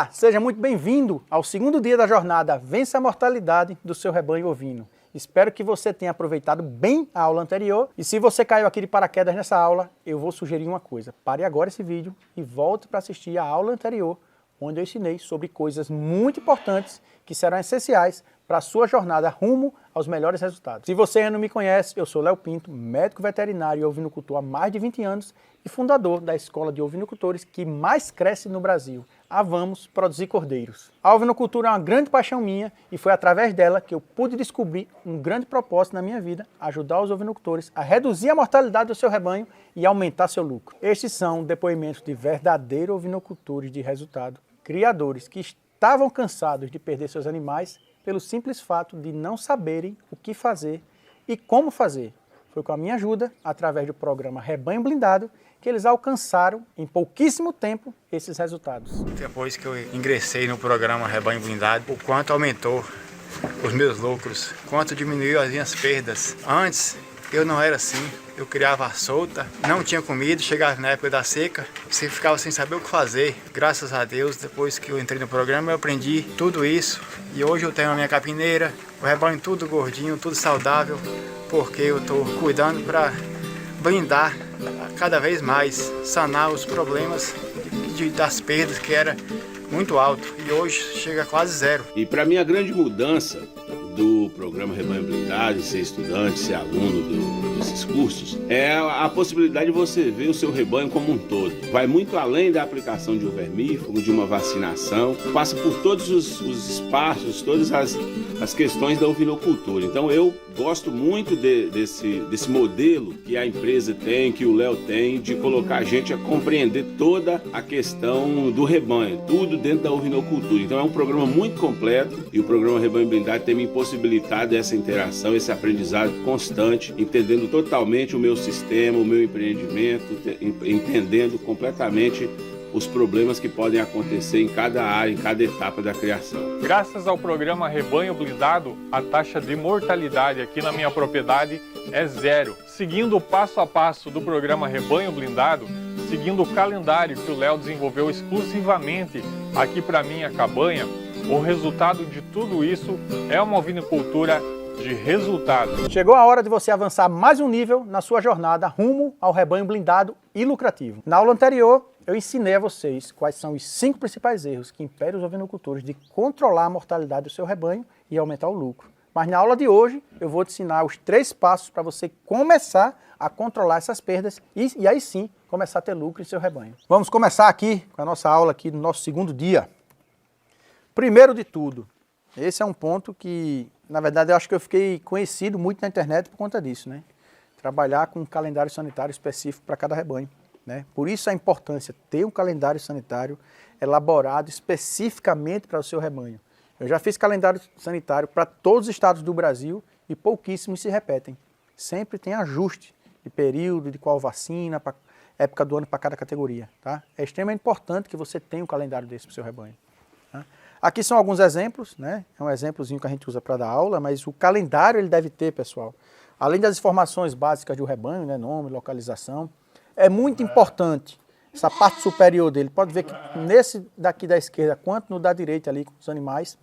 Olá, seja muito bem-vindo ao segundo dia da jornada Vença a Mortalidade do seu rebanho ovino. Espero que você tenha aproveitado bem a aula anterior e se você caiu aqui de paraquedas nessa aula, eu vou sugerir uma coisa. Pare agora esse vídeo e volte para assistir a aula anterior, onde eu ensinei sobre coisas muito importantes que serão essenciais para a sua jornada rumo aos melhores resultados. Se você ainda não me conhece, eu sou Léo Pinto, médico veterinário e ovinocultor há mais de 20 anos e fundador da escola de ovinocultores que mais cresce no Brasil, a Vamos Produzir Cordeiros. A ovinocultura é uma grande paixão minha e foi através dela que eu pude descobrir um grande propósito na minha vida, ajudar os ovinocultores a reduzir a mortalidade do seu rebanho e aumentar seu lucro. Estes são depoimentos de verdadeiros ovinocultores de resultado, criadores que estavam cansados de perder seus animais pelo simples fato de não saberem o que fazer e como fazer. Foi com a minha ajuda, através do programa Rebanho Blindado, que eles alcançaram em pouquíssimo tempo esses resultados. Depois que eu ingressei no programa Rebanho Blindado, o quanto aumentou os meus lucros, quanto diminuiu as minhas perdas. Antes eu não era assim, eu criava solta, não tinha comida, chegava na época da seca, você ficava sem saber o que fazer. Graças a Deus, depois que eu entrei no programa, eu aprendi tudo isso e hoje eu tenho a minha capineira, o rebanho tudo gordinho, tudo saudável, porque eu estou cuidando para blindar cada vez mais, sanar os problemas das perdas que era muito alto e hoje chega a quase zero. E para mim a grande mudança do programa Rebanho Blindado, ser estudante, ser aluno desses cursos, é a possibilidade de você ver o seu rebanho como um todo. Vai muito além da aplicação de um vermífugo, de uma vacinação, passa por todos os espaços, todas as questões da ovinocultura. Então eu gosto muito desse modelo que a empresa tem, que o Léo tem, de colocar a gente a compreender toda a questão do rebanho, tudo dentro da ovinocultura. Então é um programa muito completo e o programa Rebanho Blindado tem me possibilitado essa interação, esse aprendizado constante, entendendo totalmente o meu sistema, o meu empreendimento, entendendo completamente os problemas que podem acontecer em cada área, em cada etapa da criação. Graças ao programa Rebanho Blindado, a taxa de mortalidade aqui na minha propriedade é zero. Seguindo o passo a passo do programa Rebanho Blindado, seguindo o calendário que o Léo desenvolveu exclusivamente aqui para minha cabanha, o resultado de tudo isso é uma ovinocultura de resultado. Chegou a hora de você avançar mais um nível na sua jornada rumo ao rebanho blindado e lucrativo. Na aula anterior, eu ensinei a vocês quais são os 5 principais erros que impedem os ovinocultores de controlar a mortalidade do seu rebanho e aumentar o lucro. Mas na aula de hoje, eu vou te ensinar os 3 passos para você começar a controlar essas perdas e aí sim, começar a ter lucro em seu rebanho. Vamos começar aqui com a nossa aula aqui no nosso segundo dia. Primeiro de tudo, esse é um ponto que, na verdade, eu acho que eu fiquei conhecido muito na internet por conta disso, né? Trabalhar com um calendário sanitário específico para cada rebanho, né? Por isso a importância de ter um calendário sanitário elaborado especificamente para o seu rebanho. Eu já fiz calendário sanitário para todos os estados do Brasil e pouquíssimos se repetem. Sempre tem ajuste de período, de qual vacina, para época do ano para cada categoria, tá? É extremamente importante que você tenha um calendário desse para o seu rebanho, tá? Aqui são alguns exemplos, né? É um exemplozinho que a gente usa para dar aula, mas o calendário ele deve ter, pessoal, além das informações básicas do rebanho, né? Nome, localização, é muito importante essa parte superior dele. Pode ver que nesse daqui da esquerda, quanto no da direita ali com os animais,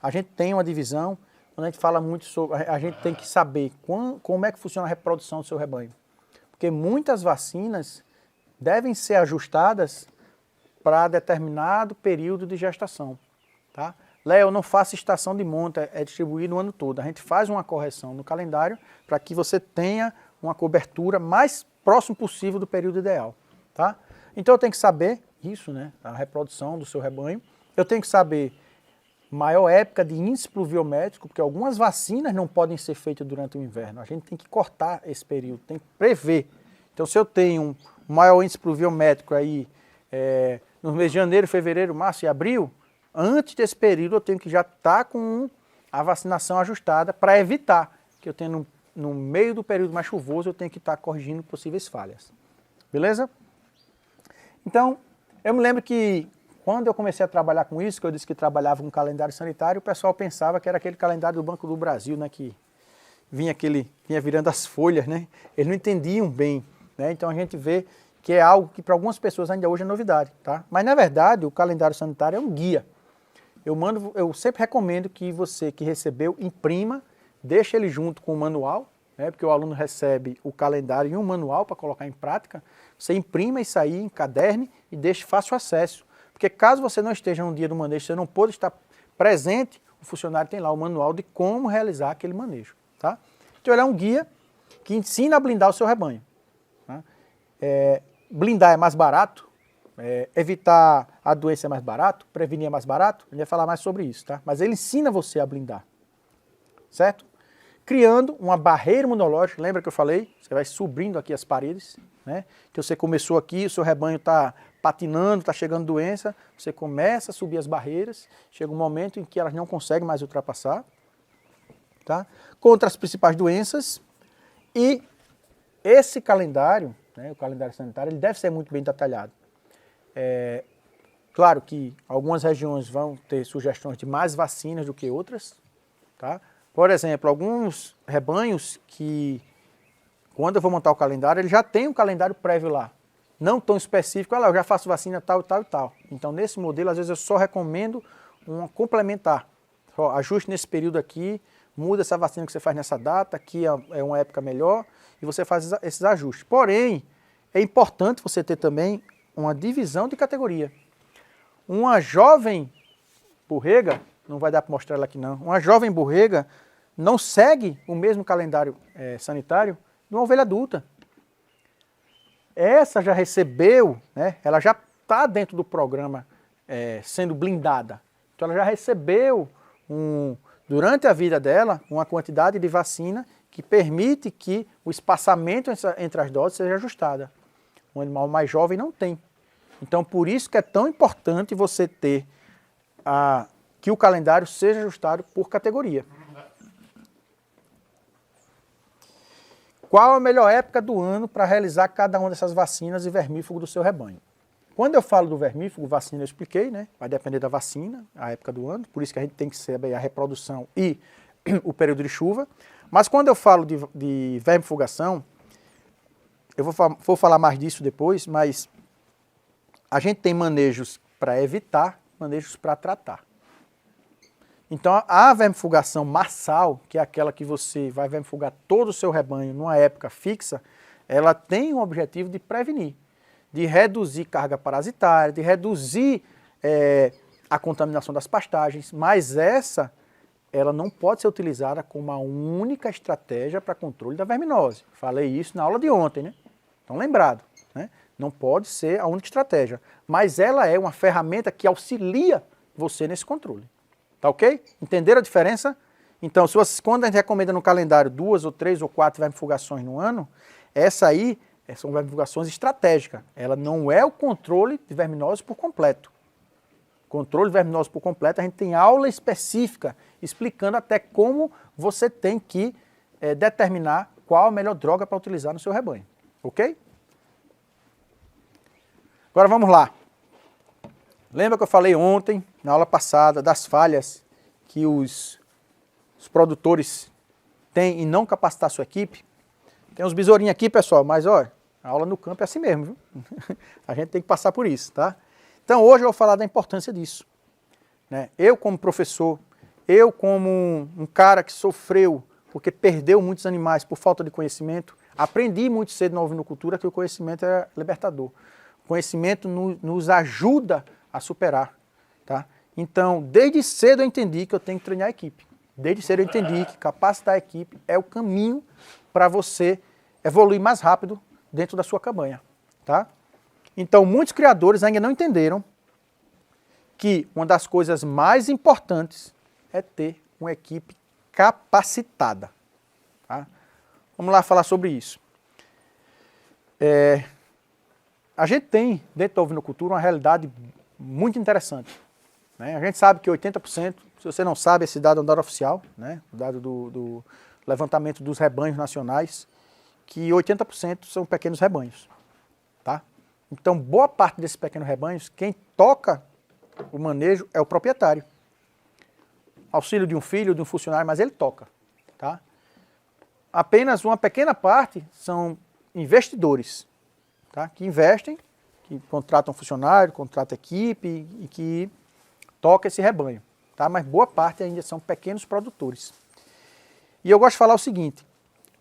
a gente tem uma divisão, quando a gente fala muito sobre, a gente tem que saber como é que funciona a reprodução do seu rebanho. Porque muitas vacinas devem ser ajustadas para determinado período de gestação. Tá? Léo, não faça estação de monta, é distribuído o ano todo. A gente faz uma correção no calendário para que você tenha uma cobertura mais próximo possível do período ideal. Tá? Então eu tenho que saber isso, né? A reprodução do seu rebanho. Eu tenho que saber maior época de índice pluviométrico, porque algumas vacinas não podem ser feitas durante o inverno. A gente tem que cortar esse período, tem que prever. Então se eu tenho um maior índice pluviométrico aí no mês de janeiro, fevereiro, março e abril, antes desse período eu tenho que já estar com a vacinação ajustada para evitar que eu tenha no meio do período mais chuvoso eu tenho que estar corrigindo possíveis falhas. Beleza? Então, eu me lembro que quando eu comecei a trabalhar com isso, que eu disse que trabalhava com calendário sanitário, o pessoal pensava que era aquele calendário do Banco do Brasil, né, que vinha virando as folhas, né? Eles não entendiam bem, né? Então a gente vê que é algo que para algumas pessoas ainda hoje é novidade, tá? Mas na verdade o calendário sanitário é um guia. Eu sempre recomendo que você que recebeu imprima, deixe ele junto com o manual, né? Porque o aluno recebe o calendário e um manual para colocar em prática. Você imprima isso aí, encaderne e deixe fácil acesso. Porque caso você não esteja no dia do manejo, você não pôde estar presente, o funcionário tem lá o manual de como realizar aquele manejo, tá? Então ele é um guia que ensina a blindar o seu rebanho. Tá? Blindar é mais barato, evitar a doença é mais barato, prevenir é mais barato, a gente vai falar mais sobre isso, tá? Mas ele ensina você a blindar, certo? Criando uma barreira imunológica, lembra que eu falei? Você vai subindo aqui as paredes, né? Então você começou aqui, o seu rebanho está patinando, está chegando doença, você começa a subir as barreiras, chega um momento em que elas não conseguem mais ultrapassar, tá? Contra as principais doenças, e esse calendário, né, o calendário sanitário, ele deve ser muito bem detalhado. Claro que algumas regiões vão ter sugestões de mais vacinas do que outras, tá? Por exemplo, alguns rebanhos que, quando eu vou montar o calendário, ele já tem um calendário prévio lá. Não tão específico, olha lá, eu já faço vacina tal, tal e tal. Então, nesse modelo, às vezes eu só recomendo um complementar. Só ajuste nesse período aqui, muda essa vacina que você faz nessa data, aqui é uma época melhor, e você faz esses ajustes. Porém, é importante você ter também uma divisão de categoria. Uma jovem borrega, não vai dar para mostrar ela aqui não, uma jovem borrega não segue o mesmo calendário sanitário de uma ovelha adulta. Essa já recebeu, né, ela já está dentro do programa sendo blindada. Então ela já recebeu, durante a vida dela, uma quantidade de vacina que permite que o espaçamento entre as doses seja ajustada. Um animal mais jovem não tem. Então por isso que é tão importante você ter que o calendário seja ajustado por categoria. Qual a melhor época do ano para realizar cada uma dessas vacinas e vermífugo do seu rebanho? Quando eu falo do vermífugo, vacina eu expliquei, né? Vai depender da vacina, a época do ano, por isso que a gente tem que saber a reprodução e o período de chuva. Mas quando eu falo de vermifugação, eu vou falar mais disso depois, mas a gente tem manejos para evitar, manejos para tratar. Então a vermifugação massal, que é aquela que você vai vermifugar todo o seu rebanho numa época fixa, ela tem um objetivo de prevenir, de reduzir carga parasitária, de reduzir a contaminação das pastagens, mas ela não pode ser utilizada como uma única estratégia para controle da verminose. Falei isso na aula de ontem, né? Então lembrado, né? Não pode ser a única estratégia, mas ela é uma ferramenta que auxilia você nesse controle. Tá ok? Entenderam a diferença? Então, quando a gente recomenda no calendário 2 ou 3 ou 4 vermifugações no ano, essa aí são vermifugações estratégicas. Ela não é o controle de verminose por completo. Controle de verminose por completo, a gente tem aula específica explicando até como você tem que determinar qual a melhor droga para utilizar no seu rebanho. Ok? Agora vamos lá. Lembra que eu falei ontem, na aula passada, das falhas que os produtores têm em não capacitar a sua equipe? Tem uns besourinhos aqui, pessoal, mas olha, a aula no campo é assim mesmo, viu? A gente tem que passar por isso, tá? Então hoje eu vou falar da importância disso, né? Eu como professor, eu como um cara que sofreu porque perdeu muitos animais por falta de conhecimento, aprendi muito cedo na ovinocultura que o conhecimento é libertador. O conhecimento nos ajuda a superar, tá? Então, desde cedo eu entendi que eu tenho que treinar a equipe. Desde cedo eu entendi que capacitar a equipe é o caminho para você evoluir mais rápido dentro da sua cabanha, tá? Então, muitos criadores ainda não entenderam que uma das coisas mais importantes é ter uma equipe capacitada, tá? Vamos lá falar sobre isso. A gente tem, dentro da ovinocultura, uma realidade muito interessante, né? A gente sabe que 80%, se você não sabe, esse dado é um dado oficial, né? O dado do levantamento dos rebanhos nacionais, que 80% são pequenos rebanhos, tá? Então, boa parte desses pequenos rebanhos, quem toca o manejo é o proprietário. Auxílio de um filho, de um funcionário, mas ele toca, tá? Apenas uma pequena parte são investidores, tá? Que investem, que contratam funcionário, contratam equipe e que toca esse rebanho, tá? Mas boa parte ainda são pequenos produtores. E eu gosto de falar o seguinte,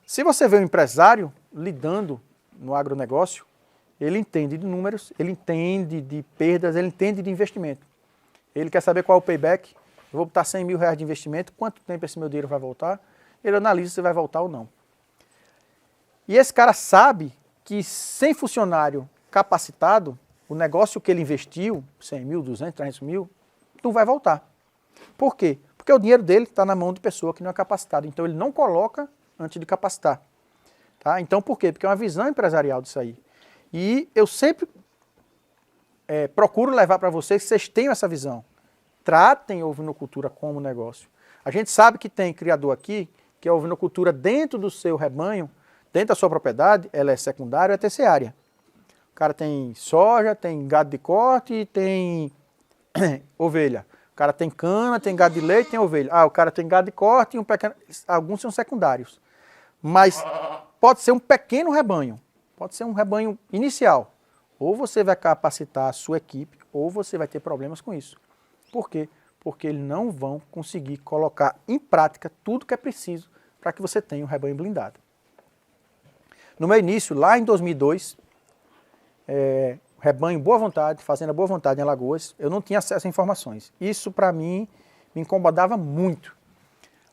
se você vê um empresário lidando no agronegócio, ele entende de números, ele entende de perdas, ele entende de investimento. Ele quer saber qual é o payback, eu vou botar 100 mil reais de investimento, quanto tempo esse meu dinheiro vai voltar, ele analisa se vai voltar ou não. E esse cara sabe que sem funcionário capacitado, o negócio que ele investiu, 100 mil, 200, 300 mil, não vai voltar. Por quê? Porque o dinheiro dele está na mão de pessoa que não é capacitada. Então ele não coloca antes de capacitar. Tá? Então por quê? Porque é uma visão empresarial disso aí. E eu sempre procuro levar para vocês que vocês tenham essa visão. Tratem a ovinocultura como negócio. A gente sabe que tem criador aqui, que a ovinocultura dentro do seu rebanho, dentro da sua propriedade, ela é secundária ou é terciária. O cara tem soja, tem gado de corte, tem ovelha. O cara tem cana, tem gado de leite, tem ovelha. O cara tem gado de corte e alguns são secundários. Mas pode ser um pequeno rebanho, pode ser um rebanho inicial. Ou você vai capacitar a sua equipe, ou você vai ter problemas com isso. Por quê? Porque eles não vão conseguir colocar em prática tudo que é preciso para que você tenha um rebanho blindado. No meu início, lá em 2002, rebanho Boa Vontade, fazenda Boa Vontade em Alagoas, eu não tinha acesso a informações. Isso para mim me incomodava muito.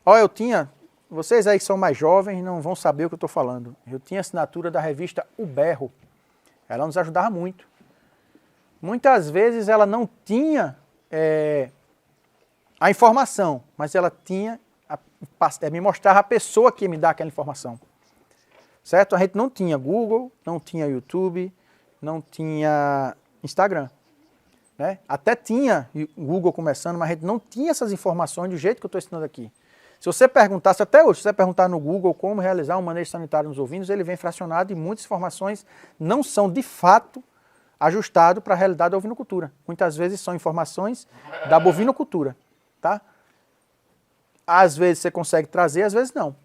Eu tinha, vocês aí que são mais jovens não vão saber o que eu estou falando. Eu tinha assinatura da revista O Berro. Ela nos ajudava muito. Muitas vezes ela não tinha a informação, mas ela tinha, me mostrava a pessoa que ia me dar aquela informação. Certo? A gente não tinha Google, não tinha YouTube, não tinha Instagram. Né? Até tinha Google começando, mas a gente não tinha essas informações do jeito que eu estou ensinando aqui. Se você perguntasse, até hoje, se você perguntar no Google como realizar um manejo sanitário nos ovinos, ele vem fracionado e muitas informações não são de fato ajustadas para a realidade da ovinocultura. Muitas vezes são informações da bovinocultura. Tá? Às vezes você consegue trazer, às vezes não.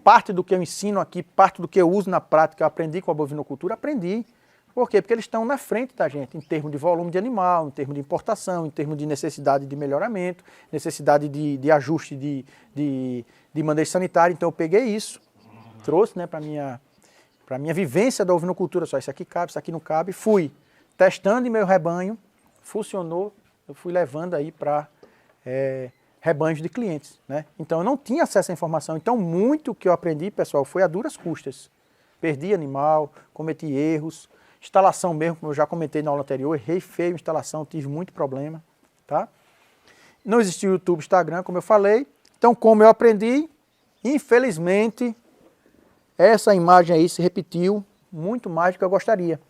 Parte do que eu ensino aqui, parte do que eu uso na prática, eu aprendi com a bovinocultura, aprendi. Por quê? Porque eles estão na frente da gente, em termos de volume de animal, em termos de importação, em termos de necessidade de melhoramento, necessidade de ajuste de manejo sanitário. Então eu peguei isso, trouxe, né, para a minha vivência da ovinocultura, só isso aqui cabe, isso aqui não cabe, fui testando em meu rebanho, funcionou, eu fui levando aí para rebanhos de clientes. Né? Então eu não tinha acesso à informação, então muito que eu aprendi, pessoal, foi a duras custas. Perdi animal, cometi erros, instalação mesmo, como eu já comentei na aula anterior, errei feio a instalação, tive muito problema, tá? Não existia YouTube, Instagram, como eu falei. Então, como eu aprendi, infelizmente, essa imagem aí se repetiu muito mais do que eu gostaria.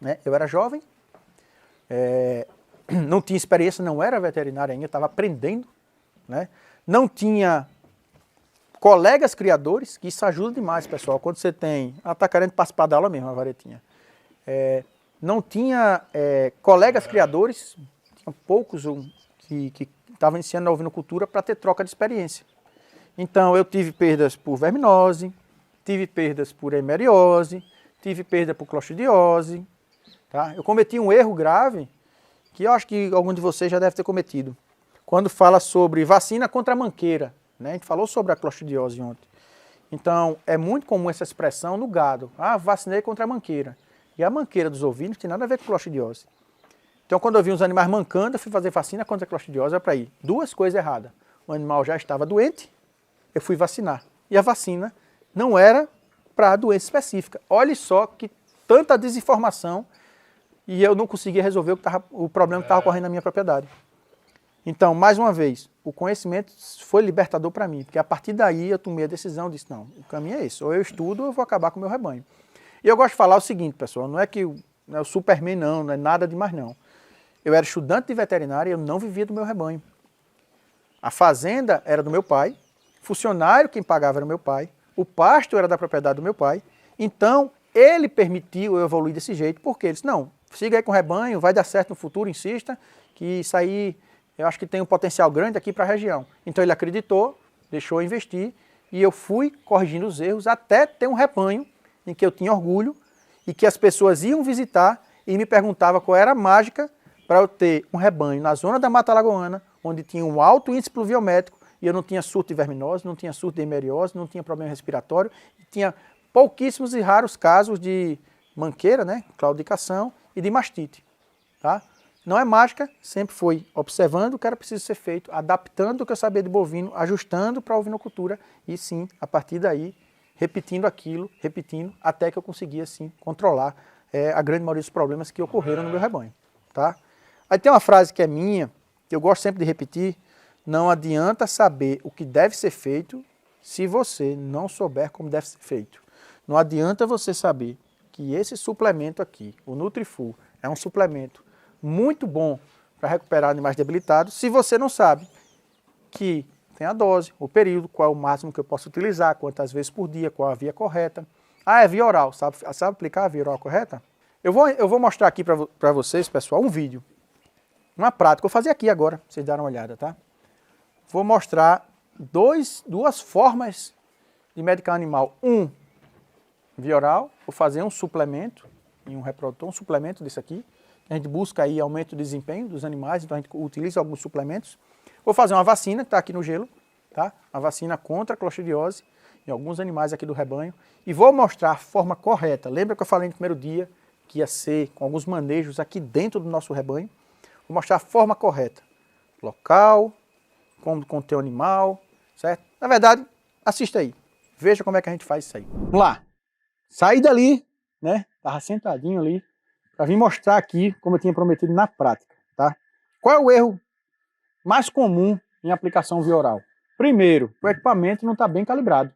Né? Eu era jovem, não tinha experiência, não era veterinário ainda, estava aprendendo, né? Não tinha colegas criadores, que isso ajuda demais, pessoal. Quando você tem... está querendo participar da aula mesmo, a varetinha. Não tinha colegas criadores, tinha poucos que estavam iniciando na ovinocultura para ter troca de experiência. Então eu tive perdas por verminose, tive perdas por hemeriose, tive perda por clostridiose. Tá? Eu cometi um erro grave, que eu acho que algum de vocês já deve ter cometido, quando fala sobre vacina contra a manqueira. Né? A gente falou sobre a clostridiose ontem. Então é muito comum essa expressão no gado. Vacinei contra a manqueira. E a manqueira dos ovinos tem nada a ver com clostridiose. Então, quando eu vi os animais mancando, eu fui fazer vacina contra a clostridiose, era para ir. Duas coisas erradas. O animal já estava doente, eu fui vacinar. E a vacina não era para a doença específica. Olhe só que tanta desinformação e eu não conseguia resolver o problema que estava ocorrendo na minha propriedade. Então, mais uma vez, o conhecimento foi libertador para mim, porque a partir daí eu tomei a decisão, disse, não, o caminho é esse, ou eu estudo ou eu vou acabar com o meu rebanho. E eu gosto de falar o seguinte, pessoal, não é que não é o Superman não é nada demais não. Eu era estudante de veterinária e eu não vivia do meu rebanho. A fazenda era do meu pai, funcionário quem pagava era o meu pai, o pasto era da propriedade do meu pai, então ele permitiu eu evoluir desse jeito, porque ele disse, não, siga aí com o rebanho, vai dar certo no futuro, insista, que isso aí eu acho que tem um potencial grande aqui para a região. Então ele acreditou, deixou eu investir e eu fui corrigindo os erros até ter um rebanho em que eu tinha orgulho e que as pessoas iam visitar e me perguntavam qual era a mágica para eu ter um rebanho na zona da Mata Alagoana, onde tinha um alto índice pluviométrico e eu não tinha surto de verminose, não tinha surto de hemeriose, não tinha problema respiratório, e tinha pouquíssimos e raros casos de manqueira, né, claudicação e de mastite. Tá? Não é mágica, sempre foi observando o que era preciso ser feito, adaptando o que eu sabia de bovino, ajustando para a ovinocultura e sim, a partir daí, repetindo aquilo, repetindo, até que eu conseguia sim controlar a grande maioria dos problemas que ocorreram no meu rebanho. Tá? Aí tem uma frase que é minha, que eu gosto sempre de repetir: não adianta saber o que deve ser feito se você não souber como deve ser feito. Não adianta você saber que esse suplemento aqui, o Nutrifull, é um suplemento muito bom para recuperar animais debilitados, se você não sabe que tem a dose, o período, qual é o máximo que eu posso utilizar, quantas vezes por dia, qual a via correta. Ah, é via oral, sabe aplicar a via oral correta? Eu vou mostrar aqui para vocês, pessoal, um vídeo, uma prática, eu vou fazer aqui agora, pra vocês darem uma olhada, tá? Vou mostrar duas formas de medicar animal. Via oral, vou fazer um suplemento em um reprodutor, um suplemento desse aqui. A gente busca aí aumento do desempenho dos animais, então a gente utiliza alguns suplementos. Vou fazer uma vacina que está aqui no gelo, tá? A vacina contra a clostridiose em alguns animais aqui do rebanho. E vou mostrar a forma correta. Lembra que eu falei no primeiro dia que ia ser com alguns manejos aqui dentro do nosso rebanho? Vou mostrar a forma correta. Local, como conter o animal, certo? Na verdade, assista aí. Veja como é que a gente faz isso aí. Vamos lá. Saí dali, né? Tava sentadinho ali, para vir mostrar aqui como eu tinha prometido na prática, tá? Qual é o erro mais comum em aplicação via oral? Primeiro, o equipamento não está bem calibrado,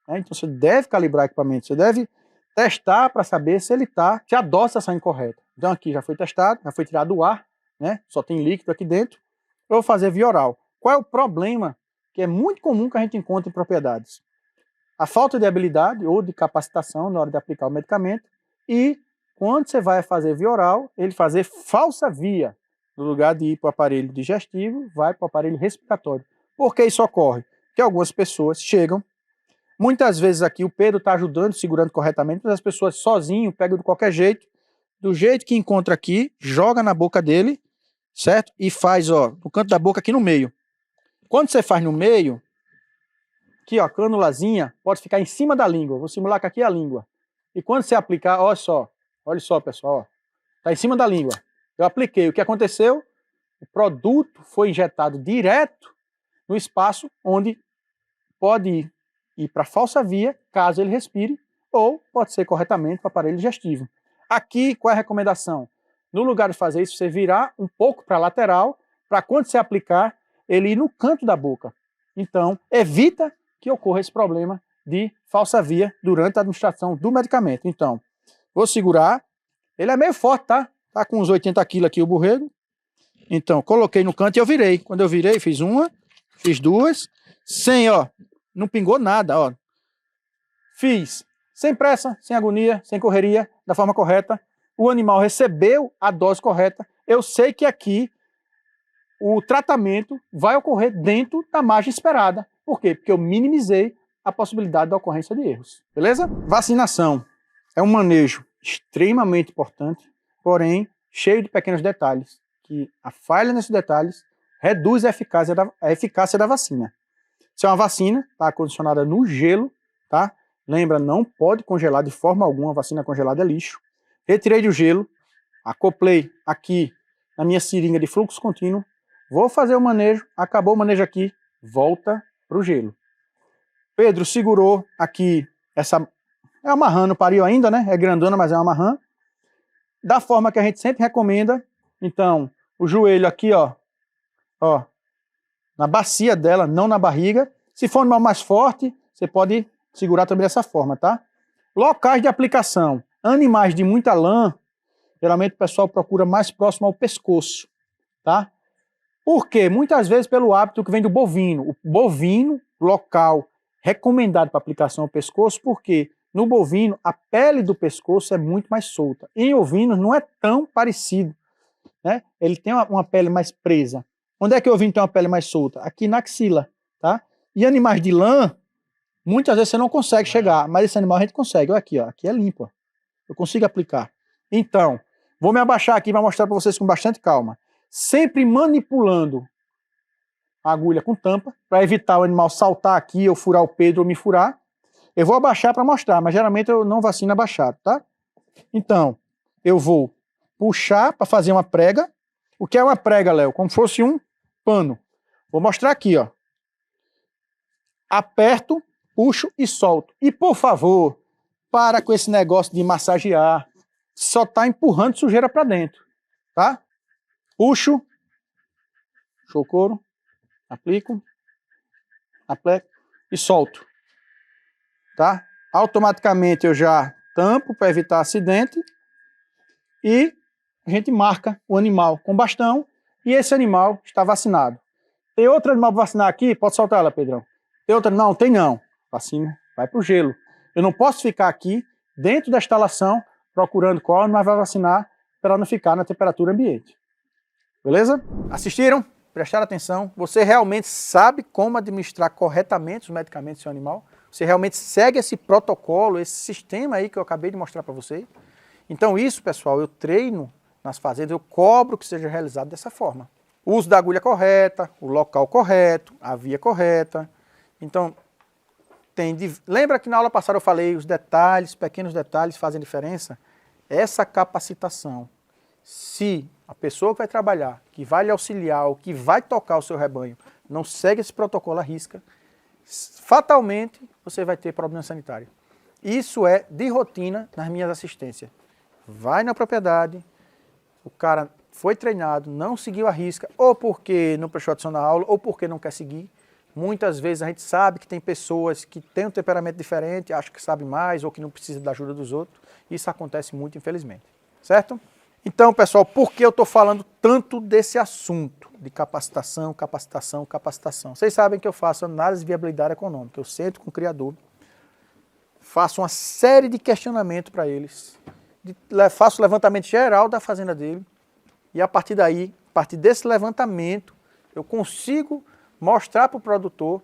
né? Então você deve calibrar o equipamento, você deve testar para saber se a dose está saindo correta. Então aqui já foi testado, já foi tirado o ar, né? Só tem líquido aqui dentro. Eu vou fazer via oral. Qual é o problema que é muito comum que a gente encontra em propriedades? A falta de habilidade ou de capacitação na hora de aplicar o medicamento e quando você vai fazer via oral, ele fazer falsa via. No lugar de ir para o aparelho digestivo, vai para o aparelho respiratório. Por que isso ocorre? Porque algumas pessoas chegam, muitas vezes aqui o Pedro está ajudando, segurando corretamente, mas as pessoas sozinho pegam de qualquer jeito, do jeito que encontra aqui, joga na boca dele, certo? E faz, ó, no canto da boca aqui no meio. Quando você faz no meio, aqui, ó, canulazinha, pode ficar em cima da língua. Vou simular que aqui é a língua. E quando você aplicar, olha só, pessoal, ó, tá em cima da língua. Eu apliquei. O que aconteceu? O produto foi injetado direto no espaço onde pode ir para a falsa via, caso ele respire, ou pode ser corretamente para o aparelho digestivo. Aqui, qual é a recomendação? No lugar de fazer isso, você virar um pouco para a lateral, para quando você aplicar, ele ir no canto da boca. Então, evita que ocorra esse problema de falsa via durante a administração do medicamento. Então, vou segurar. Ele é meio forte, tá? Tá com uns 80 quilos aqui o borrego. Então, coloquei no canto e eu virei. Quando eu virei, fiz uma, fiz duas, sem, ó, não pingou nada, ó. Fiz sem pressa, sem agonia, sem correria, da forma correta. O animal recebeu a dose correta. Eu sei que aqui o tratamento vai ocorrer dentro da margem esperada. Por quê? Porque eu minimizei a possibilidade da ocorrência de erros. Beleza? Vacinação é um manejo extremamente importante, porém cheio de pequenos detalhes, que a falha nesses detalhes reduz a eficácia da vacina. Se é uma vacina, está acondicionada no gelo, tá? Lembra, não pode congelar de forma alguma, a vacina congelada é lixo. Retirei do gelo, acoplei aqui na minha seringa de fluxo contínuo, vou fazer o manejo, acabou o manejo aqui, volta para o gelo. Pedro segurou aqui, é uma rã, não pariu ainda, né? É grandona, mas é uma rã. Da forma que a gente sempre recomenda. Então, o joelho aqui, ó, na bacia dela, não na barriga. Se for um animal mais forte, você pode segurar também dessa forma, tá? Locais de aplicação. Animais de muita lã, geralmente o pessoal procura mais próximo ao pescoço, tá? Por quê? Muitas vezes pelo hábito que vem do bovino. O bovino, local recomendado para aplicação ao pescoço, porque no bovino a pele do pescoço é muito mais solta. Em ovinos não é tão parecido, né? Ele tem uma pele mais presa. Onde é que o ovino tem uma pele mais solta? Aqui na axila, tá? E animais de lã, muitas vezes você não consegue chegar, mas esse animal a gente consegue. Olha aqui, ó, aqui é limpo, ó. Eu consigo aplicar. Então, vou me abaixar aqui para mostrar para vocês com bastante calma. Sempre manipulando a agulha com tampa, para evitar o animal saltar aqui, ou furar o peido, ou me furar. Eu vou abaixar para mostrar, mas geralmente eu não vacino abaixado, tá? Então, eu vou puxar para fazer uma prega. O que é uma prega, Léo? Como fosse um pano. Vou mostrar aqui, ó. Aperto, puxo e solto. E, por favor, para com esse negócio de massagear. Só tá empurrando sujeira para dentro, tá? Puxo, puxo o couro, aplico e solto, tá? Automaticamente eu já tampo para evitar acidente e a gente marca o animal com bastão e esse animal está vacinado. Tem outro animal para vacinar aqui? Pode soltar ela, Pedrão. Tem outro? Não, tem não. Vacina, vai pro gelo. Eu não posso ficar aqui dentro da instalação procurando qual animal vai vacinar para não ficar na temperatura ambiente. Beleza? Assistiram? Prestaram atenção? Você realmente sabe como administrar corretamente os medicamentos do seu animal? Você realmente segue esse protocolo, esse sistema aí que eu acabei de mostrar para você? Então isso, pessoal, eu treino nas fazendas, eu cobro que seja realizado dessa forma. O uso da agulha correta, o local correto, a via correta. Então, lembra que na aula passada eu falei os detalhes, pequenos detalhes fazem diferença? Essa capacitação, se a pessoa que vai trabalhar, que vai lhe auxiliar, ou que vai tocar o seu rebanho, não segue esse protocolo à risca, fatalmente você vai ter problema sanitário. Isso é de rotina nas minhas assistências. Vai na propriedade, o cara foi treinado, não seguiu a risca, ou porque não prestou atenção na aula, ou porque não quer seguir. Muitas vezes a gente sabe que tem pessoas que têm um temperamento diferente, acham que sabem mais, ou que não precisam da ajuda dos outros. Isso acontece muito, infelizmente. Certo? Então, pessoal, por que eu estou falando tanto desse assunto de capacitação, capacitação, capacitação? Vocês sabem que eu faço análise de viabilidade econômica. Eu sento com o criador, faço uma série de questionamentos para eles, faço o levantamento geral da fazenda dele, e a partir daí, a partir desse levantamento, eu consigo mostrar para o produtor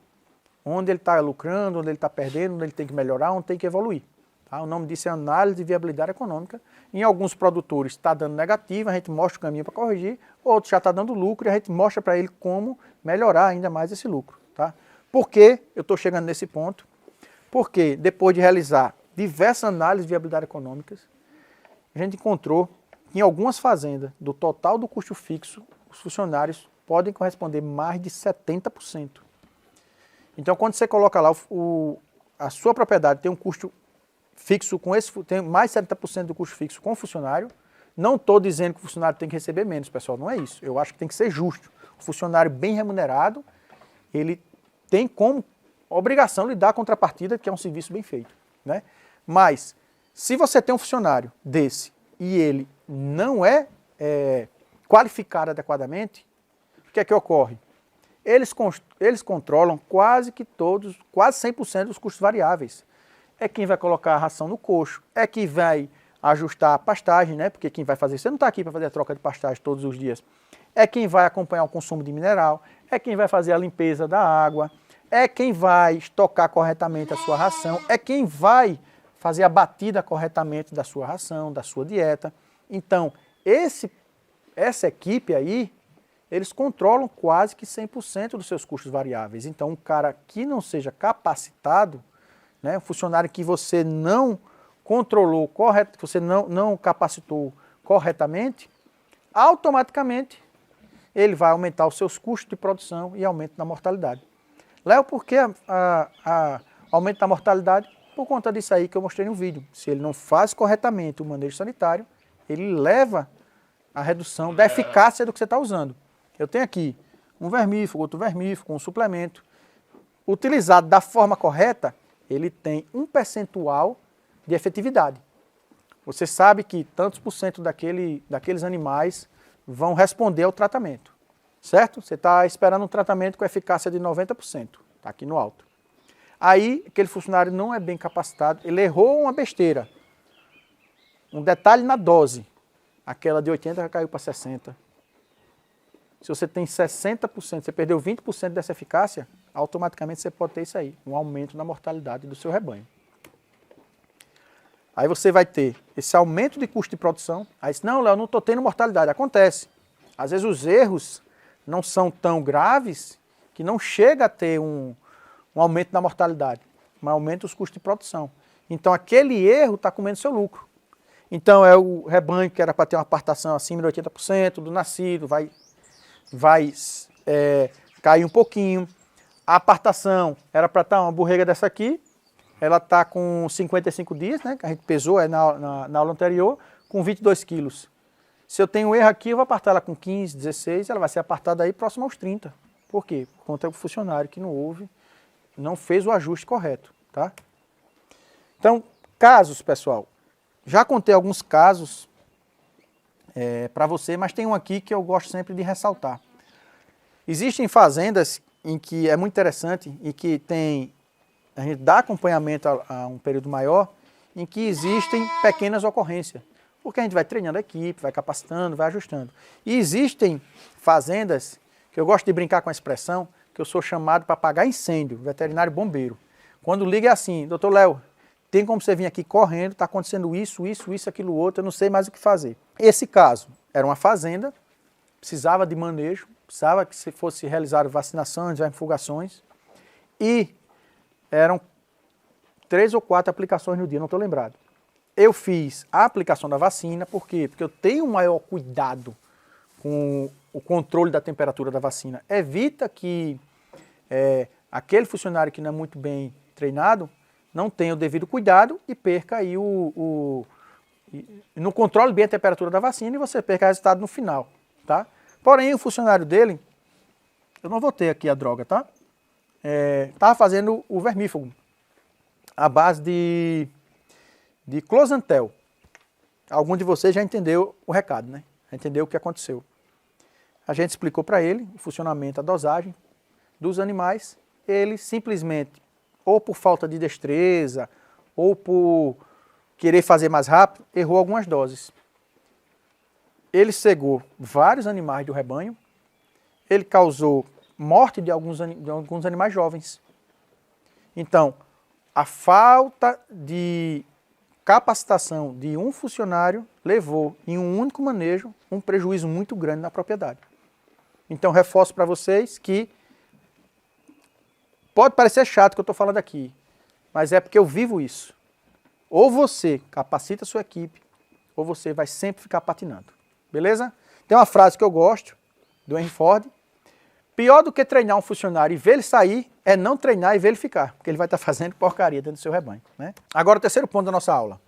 onde ele está lucrando, onde ele está perdendo, onde ele tem que melhorar, onde tem que evoluir. Tá? O nome disso é análise de viabilidade econômica. Em alguns produtores está dando negativo, a gente mostra o caminho para corrigir, outros já está dando lucro e a gente mostra para ele como melhorar ainda mais esse lucro. Tá? Por que eu estou chegando nesse ponto? Porque depois de realizar diversas análises de viabilidade econômicas, a gente encontrou que em algumas fazendas, do total do custo fixo, os funcionários podem corresponder mais de 70%. Então, quando você coloca lá, a sua propriedade tem um custo fixo, tem mais de 70% do custo fixo com o funcionário, não estou dizendo que o funcionário tem que receber menos, pessoal, não é isso. Eu acho que tem que ser justo. O funcionário bem remunerado, ele tem como obrigação lhe dar a contrapartida, que é um serviço bem feito. Né? Mas, se você tem um funcionário desse e ele não é qualificado adequadamente, o que é que ocorre? Eles controlam quase 100% dos custos variáveis. É quem vai colocar a ração no coxo, é quem vai ajustar a pastagem, né? Porque quem vai fazer, você não está aqui para fazer a troca de pastagem todos os dias. É quem vai acompanhar o consumo de mineral, é quem vai fazer a limpeza da água, é quem vai estocar corretamente a sua ração, é quem vai fazer a batida corretamente da sua ração, da sua dieta. Então, essa equipe aí, eles controlam quase que 100% dos seus custos variáveis. Então, um cara que não seja capacitado, né, um funcionário que você não controlou corretamente, que você não capacitou corretamente, automaticamente ele vai aumentar os seus custos de produção e aumento da mortalidade. Léo, por que aumento da mortalidade? Por conta disso aí que eu mostrei no vídeo. Se ele não faz corretamente o manejo sanitário, ele leva a redução da eficácia do que você está usando. Eu tenho aqui um vermífugo, outro vermífugo, um suplemento. Utilizado da forma correta, ele tem um percentual de efetividade. Você sabe que tantos por cento daqueles animais vão responder ao tratamento, certo? Você está esperando um tratamento com eficácia de 90%, está aqui no alto. Aí, aquele funcionário não é bem capacitado, ele errou uma besteira. Um detalhe na dose, aquela de 80 já caiu para 60. Se você tem 60%, você perdeu 20% dessa eficácia, automaticamente você pode ter isso aí, um aumento na mortalidade do seu rebanho. Aí você vai ter esse aumento de custo de produção. Aí diz, não, Léo, não estou tendo mortalidade. Acontece. Às vezes os erros não são tão graves que não chega a ter um aumento da mortalidade, mas aumenta os custos de produção. Então aquele erro está comendo seu lucro. Então é o rebanho que era para ter uma apartação acima de 80% do nascido, vai cair um pouquinho. A apartação era para estar uma borrega dessa aqui, ela está com 55 dias, né, que a gente pesou na aula anterior, com 22 quilos. Se eu tenho um erro aqui, eu vou apartar ela com 15, 16, ela vai ser apartada aí próximo aos 30. Por quê? Por conta do funcionário que não fez o ajuste correto, tá? Então, casos, pessoal. Já contei alguns casos para você, mas tem um aqui que eu gosto sempre de ressaltar. Existem fazendas em que é muito interessante e que a gente dá acompanhamento a um período maior, em que existem pequenas ocorrências. Porque a gente vai treinando a equipe, vai capacitando, vai ajustando. E existem fazendas, que eu gosto de brincar com a expressão, que eu sou chamado para apagar incêndio, veterinário bombeiro. Quando liga é assim, doutor Léo, tem como você vir aqui correndo, está acontecendo isso, aquilo outro, eu não sei mais o que fazer. Esse caso era uma fazenda, precisava de manejo, precisava que se fosse realizar vacinações, vermifugações, e eram 3 ou 4 aplicações no dia, não estou lembrado. Eu fiz a aplicação da vacina, por quê? Porque eu tenho um maior cuidado com o controle da temperatura da vacina. Evita que aquele funcionário que não é muito bem treinado não tenha o devido cuidado e perca aí não controle bem a temperatura da vacina e você perca o resultado no final, tá? Porém, o funcionário dele, eu não vou ter aqui a droga, tá? Estava fazendo o vermífugo à base de Closantel. Algum de vocês já entendeu o recado, né? Já entendeu o que aconteceu. A gente explicou para ele o funcionamento, a dosagem dos animais. Ele simplesmente, ou por falta de destreza, ou por querer fazer mais rápido, errou algumas doses. Ele cegou vários animais do rebanho. Ele causou morte de alguns animais jovens. Então, a falta de capacitação de um funcionário levou, em um único manejo, um prejuízo muito grande na propriedade. Então, reforço para vocês que pode parecer chato o que eu estou falando aqui, mas é porque eu vivo isso. Ou você capacita a sua equipe, ou você vai sempre ficar patinando. Beleza? Tem uma frase que eu gosto, do Henry Ford. Pior do que treinar um funcionário e ver ele sair, é não treinar e ver ele ficar, porque ele vai estar fazendo porcaria dentro do seu rebanho, né? Agora o terceiro ponto da nossa aula.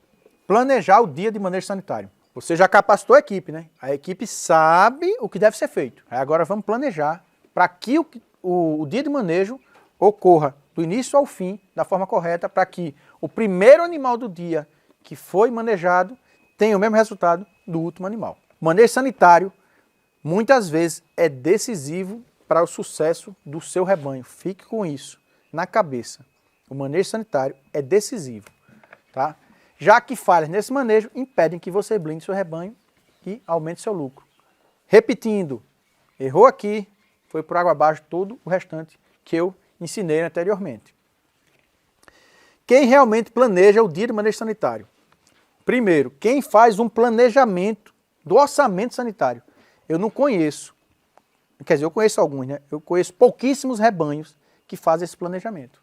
Planejar o dia de manejo sanitário. Você já capacitou a equipe, né? A equipe sabe o que deve ser feito. Aí agora vamos planejar para que o dia de manejo ocorra do início ao fim, da forma correta, para que o primeiro animal do dia que foi manejado tenha o mesmo resultado do último animal. Manejo sanitário, muitas vezes, é decisivo para o sucesso do seu rebanho. Fique com isso na cabeça. O manejo sanitário é decisivo, tá? Já que falhas nesse manejo impedem que você blinde seu rebanho e aumente seu lucro. Repetindo, errou aqui, foi por água abaixo todo o restante que eu ensinei anteriormente. Quem realmente planeja o dia de manejo sanitário? Primeiro, quem faz um planejamento do orçamento sanitário? Eu não conheço. Quer dizer, eu conheço alguns, né? Eu conheço pouquíssimos rebanhos que fazem esse planejamento.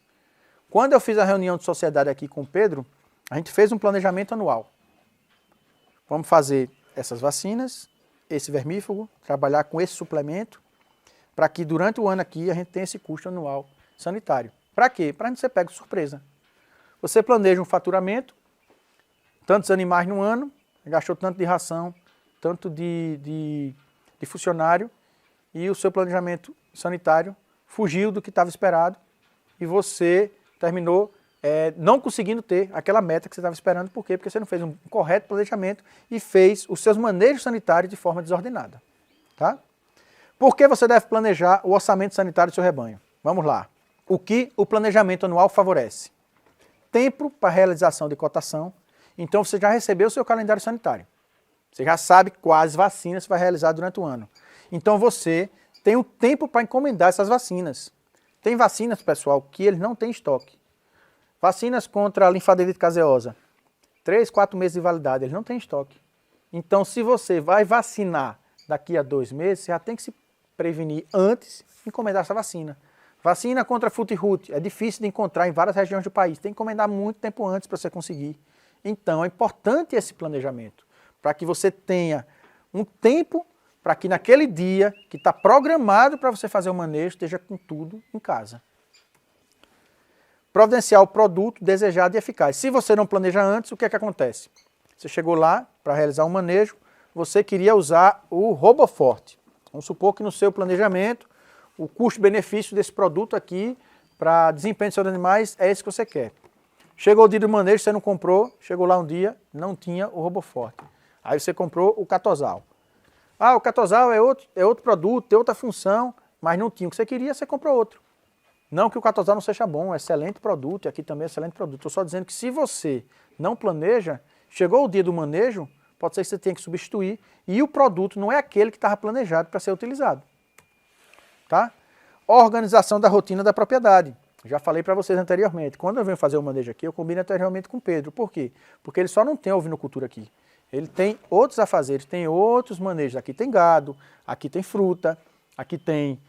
Quando eu fiz a reunião de sociedade aqui com o Pedro, a gente fez um planejamento anual. Vamos fazer essas vacinas, esse vermífugo, trabalhar com esse suplemento, para que durante o ano aqui a gente tenha esse custo anual sanitário. Para quê? Para não ser pego de surpresa. Você planeja um faturamento, tantos animais no ano, gastou tanto de ração, tanto de funcionário, e o seu planejamento sanitário fugiu do que estava esperado e você terminou não conseguindo ter aquela meta que você estava esperando. Por quê? Porque você não fez um correto planejamento e fez os seus manejos sanitários de forma desordenada. Tá? Por que você deve planejar o orçamento sanitário do seu rebanho? Vamos lá. O que o planejamento anual favorece? Tempo para realização de cotação. Então você já recebeu o seu calendário sanitário. Você já sabe quais vacinas você vai realizar durante o ano. Então você tem o tempo para encomendar essas vacinas. Tem vacinas, pessoal, que eles não têm estoque. Vacinas contra a linfadenite caseosa. 3, 4 meses de validade, ele não tem estoque. Então, se você vai vacinar daqui a 2 meses, você já tem que se prevenir antes de encomendar essa vacina. Vacina contra Fut-Rut é difícil de encontrar em várias regiões do país. Tem que encomendar muito tempo antes para você conseguir. Então, é importante esse planejamento, para que você tenha um tempo para que naquele dia que está programado para você fazer o manejo, esteja com tudo em casa. Providenciar o produto desejado e eficaz. Se você não planeja antes, o que é que acontece? Você chegou lá para realizar um manejo, você queria usar o RoboForte. Vamos supor que no seu planejamento, o custo-benefício desse produto aqui para desempenho dos seus animais é esse que você quer. Chegou o dia do manejo, você não comprou, chegou lá um dia, não tinha o RoboForte. Aí você comprou o Catosal. Ah, o Catosal é outro produto, tem outra função, mas não tinha o que você queria, você comprou outro. Não que o Catosal não seja bom, é excelente produto, e aqui também é excelente produto. Estou só dizendo que se você não planeja, chegou o dia do manejo, pode ser que você tenha que substituir, e o produto não é aquele que estava planejado para ser utilizado. Tá? Organização da rotina da propriedade. Já falei para vocês anteriormente. Quando eu venho fazer o manejo aqui, eu combino anteriormente com o Pedro. Por quê? Porque ele só não tem ovinocultura aqui. Ele tem outros afazeres, tem outros manejos. Aqui tem gado, aqui tem fruta, aqui tem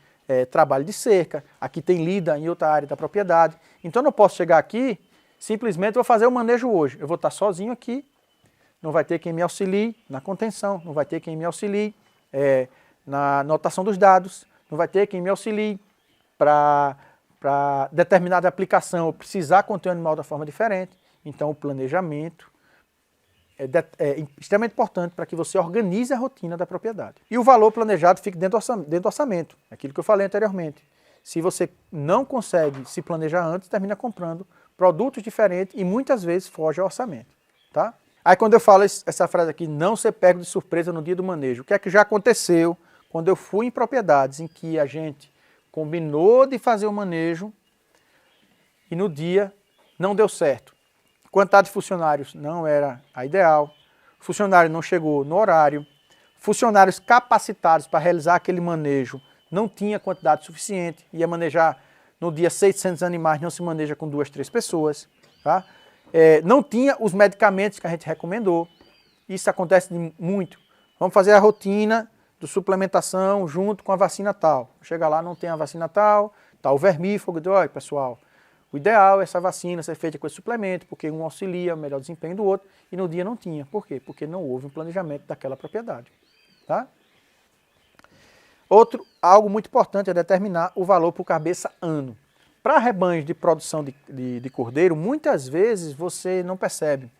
trabalho de cerca, aqui tem lida em outra área da propriedade. Então eu não posso chegar aqui, simplesmente vou fazer o manejo hoje. Eu vou estar sozinho aqui, não vai ter quem me auxilie na contenção, não vai ter quem me auxilie na anotação dos dados, não vai ter quem me auxilie para determinada aplicação ou precisar conter o animal da forma diferente. Então o planejamento é extremamente importante para que você organize a rotina da propriedade. E o valor planejado fica dentro do orçamento, aquilo que eu falei anteriormente. Se você não consegue se planejar antes, termina comprando produtos diferentes e muitas vezes foge ao orçamento. Tá? Aí quando eu falo essa frase aqui, não ser pego de surpresa no dia do manejo, o que é que já aconteceu quando eu fui em propriedades em que a gente combinou de fazer o manejo e no dia não deu certo. Quantidade de funcionários não era a ideal, funcionário não chegou no horário, funcionários capacitados para realizar aquele manejo não tinha quantidade suficiente, ia manejar no dia 600 animais, não se maneja com 2, 3 pessoas, tá? Não tinha os medicamentos que a gente recomendou, isso acontece muito. Vamos fazer a rotina de suplementação junto com a vacina tal. Chega lá, não tem a vacina tal, tá o vermífugo, olha pessoal, o ideal é essa vacina ser feita com esse suplemento, porque um auxilia o melhor desempenho do outro, e no dia não tinha. Por quê? Porque não houve um planejamento daquela propriedade. Tá? Algo muito importante é determinar o valor por cabeça ano. Para rebanhos de produção de cordeiro, muitas vezes você não percebe.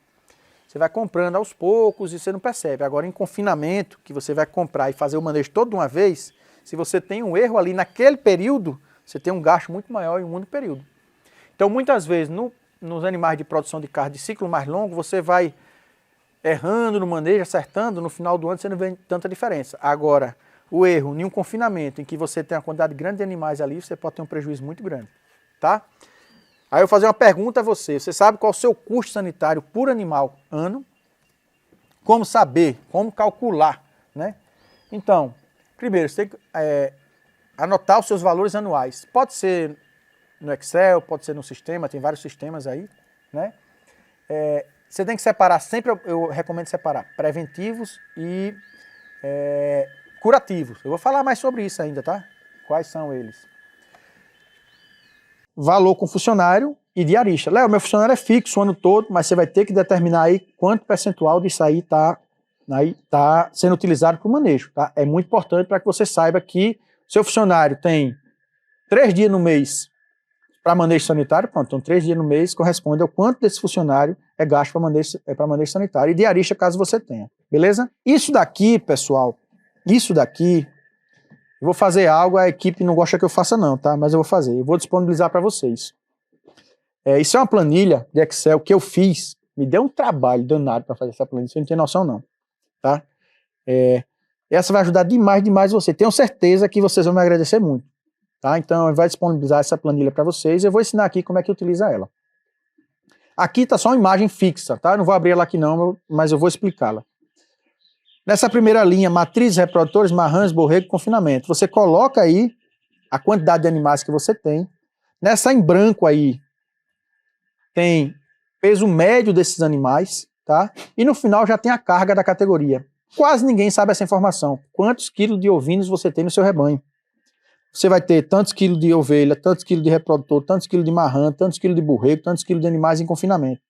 Você vai comprando aos poucos e você não percebe. Agora, em confinamento, que você vai comprar e fazer o manejo todo de uma vez, se você tem um erro ali naquele período, você tem um gasto muito maior em um único período. Então, muitas vezes, nos animais de produção de carne de ciclo mais longo, você vai errando no manejo, acertando, no final do ano você não vê tanta diferença. Agora, o erro em um confinamento, em que você tem uma quantidade grande de animais ali, você pode ter um prejuízo muito grande. Tá? Aí eu vou fazer uma pergunta a você. Você sabe qual é o seu custo sanitário por animal ano? Como saber? Como calcular? Né? Então, primeiro, você tem que anotar os seus valores anuais. Pode ser no Excel, pode ser no sistema, tem vários sistemas aí. Né? Você tem que separar, sempre eu recomendo separar preventivos e curativos. Eu vou falar mais sobre isso ainda, tá? Quais são eles? Valor com funcionário e diarista. Léo, meu funcionário é fixo o ano todo, mas você vai ter que determinar aí quanto percentual disso aí tá sendo utilizado para o manejo. Tá? É muito importante para que você saiba que seu funcionário tem 3 dias no mês para manejo sanitário, pronto, então 3 dias no mês corresponde ao quanto desse funcionário é gasto para manejo sanitário e diarista caso você tenha, beleza? Isso daqui, pessoal, eu vou fazer algo, a equipe não gosta que eu faça não, tá? Mas eu vou fazer, eu vou disponibilizar para vocês. Isso é uma planilha de Excel que eu fiz, me deu um trabalho danado para fazer essa planilha, você não tem noção não, tá? Essa vai ajudar demais você, tenho certeza que vocês vão me agradecer muito, tá? Então vai disponibilizar essa planilha para vocês, eu vou ensinar aqui como é que utiliza ela. Aqui tá só uma imagem fixa, tá? Eu não vou abrir ela aqui não, mas eu vou explicá-la. Nessa primeira linha, matrizes, reprodutores, marrãs, borrego, confinamento. Você coloca aí a quantidade de animais que você tem. Nessa em branco aí, tem peso médio desses animais, tá? E no final já tem a carga da categoria. Quase ninguém sabe essa informação. Quantos quilos de ovinos você tem no seu rebanho? Você vai ter tantos quilos de ovelha, tantos quilos de reprodutor, tantos quilos de marrã, tantos quilos de borrego, tantos quilos de animais em confinamento.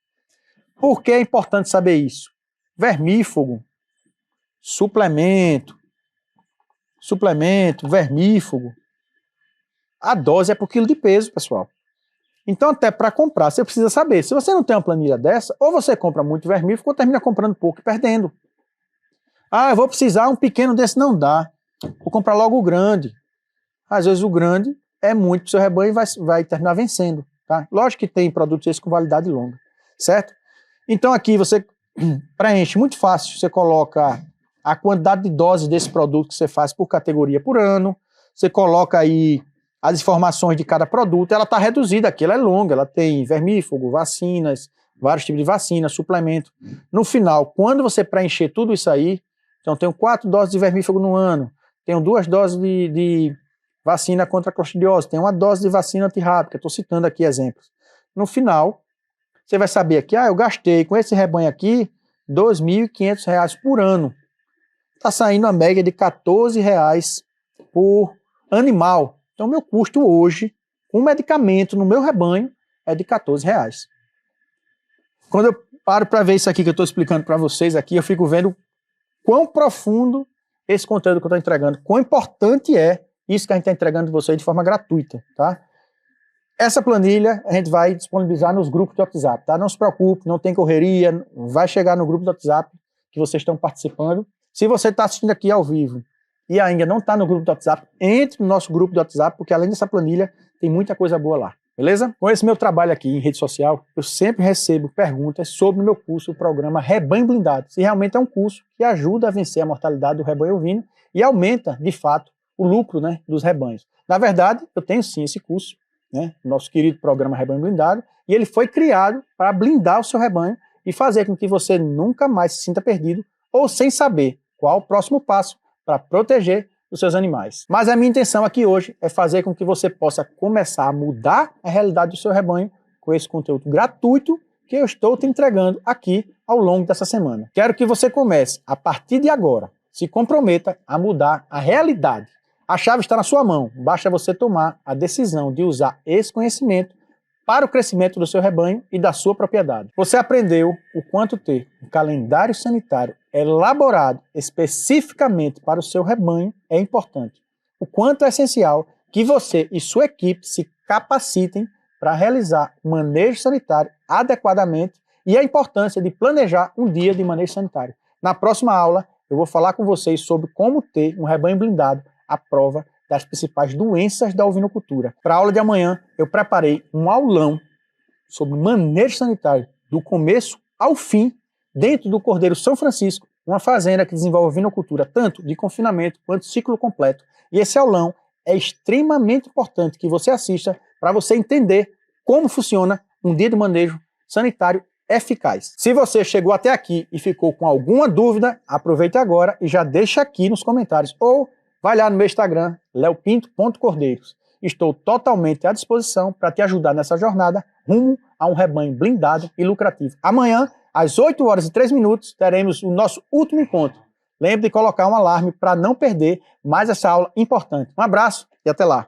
Por que é importante saber isso? Vermífugo, suplemento, vermífugo. A dose é por quilo de peso, pessoal. Então, até para comprar, você precisa saber. Se você não tem uma planilha dessa, ou você compra muito vermífugo, ou termina comprando pouco e perdendo. Ah, eu vou precisar um pequeno desse, não dá. Vou comprar logo o grande. Às vezes o grande é muito para o seu rebanho e vai terminar vencendo. Tá? Lógico que tem produtos esses com validade longa, certo? Então aqui você preenche muito fácil. Você coloca a quantidade de doses desse produto que você faz por categoria por ano. Você coloca aí as informações de cada produto. Ela está reduzida aqui, ela é longa. Ela tem vermífugo, vacinas, vários tipos de vacina, suplemento. No final, quando você preencher tudo isso aí, então tenho 4 doses de vermífugo no ano, tenho 2 doses de vacina contra a clostridiose, tenho 1 dose de vacina antirrábica, estou citando aqui exemplos. No final, você vai saber que eu gastei com esse rebanho aqui R$ 2.500 por ano. Está saindo a média de R$ 14 por animal. Então, meu custo hoje, com medicamento no meu rebanho, é de R$ 14. Quando eu paro para ver isso aqui que eu estou explicando para vocês aqui, eu fico vendo quão profundo esse conteúdo que eu estou entregando, quão importante é isso que a gente está entregando para vocês de forma gratuita, tá? Essa planilha a gente vai disponibilizar nos grupos de WhatsApp, tá? Não se preocupe, não tem correria, vai chegar no grupo do WhatsApp que vocês estão participando. Se você está assistindo aqui ao vivo e ainda não está no grupo do WhatsApp, entre no nosso grupo do WhatsApp, porque além dessa planilha, tem muita coisa boa lá, beleza? Com esse meu trabalho aqui em rede social, eu sempre recebo perguntas sobre o meu curso, o programa Rebanho Blindado. Se realmente é um curso que ajuda a vencer a mortalidade do rebanho ovino e aumenta, de fato, o lucro, né, dos rebanhos. Na verdade, eu tenho sim esse curso, né, nosso querido programa Rebanho Blindado, e ele foi criado para blindar o seu rebanho e fazer com que você nunca mais se sinta perdido ou sem saber qual o próximo passo para proteger os seus animais. Mas a minha intenção aqui hoje é fazer com que você possa começar a mudar a realidade do seu rebanho com esse conteúdo gratuito que eu estou te entregando aqui ao longo dessa semana. Quero que você comece, a partir de agora, se comprometa a mudar a realidade. A chave está na sua mão, basta você tomar a decisão de usar esse conhecimento para o crescimento do seu rebanho e da sua propriedade. Você aprendeu o quanto ter um calendário sanitário elaborado especificamente para o seu rebanho é importante. O quanto é essencial que você e sua equipe se capacitem para realizar o manejo sanitário adequadamente e a importância de planejar um dia de manejo sanitário. Na próxima aula, eu vou falar com vocês sobre como ter um rebanho blindado à prova das principais doenças da ovinocultura. Para a aula de amanhã, eu preparei um aulão sobre manejo sanitário do começo ao fim, dentro do Cordeiro São Francisco, uma fazenda que desenvolve ovinocultura tanto de confinamento quanto ciclo completo. E esse aulão é extremamente importante que você assista para você entender como funciona um dia de manejo sanitário eficaz. Se você chegou até aqui e ficou com alguma dúvida, aproveite agora e já deixa aqui nos comentários ou vai lá no meu Instagram, leopinto.cordeiros. Estou totalmente à disposição para te ajudar nessa jornada rumo a um rebanho blindado e lucrativo. Amanhã, às 8h03, teremos o nosso último encontro. Lembre de colocar um alarme para não perder mais essa aula importante. Um abraço e até lá!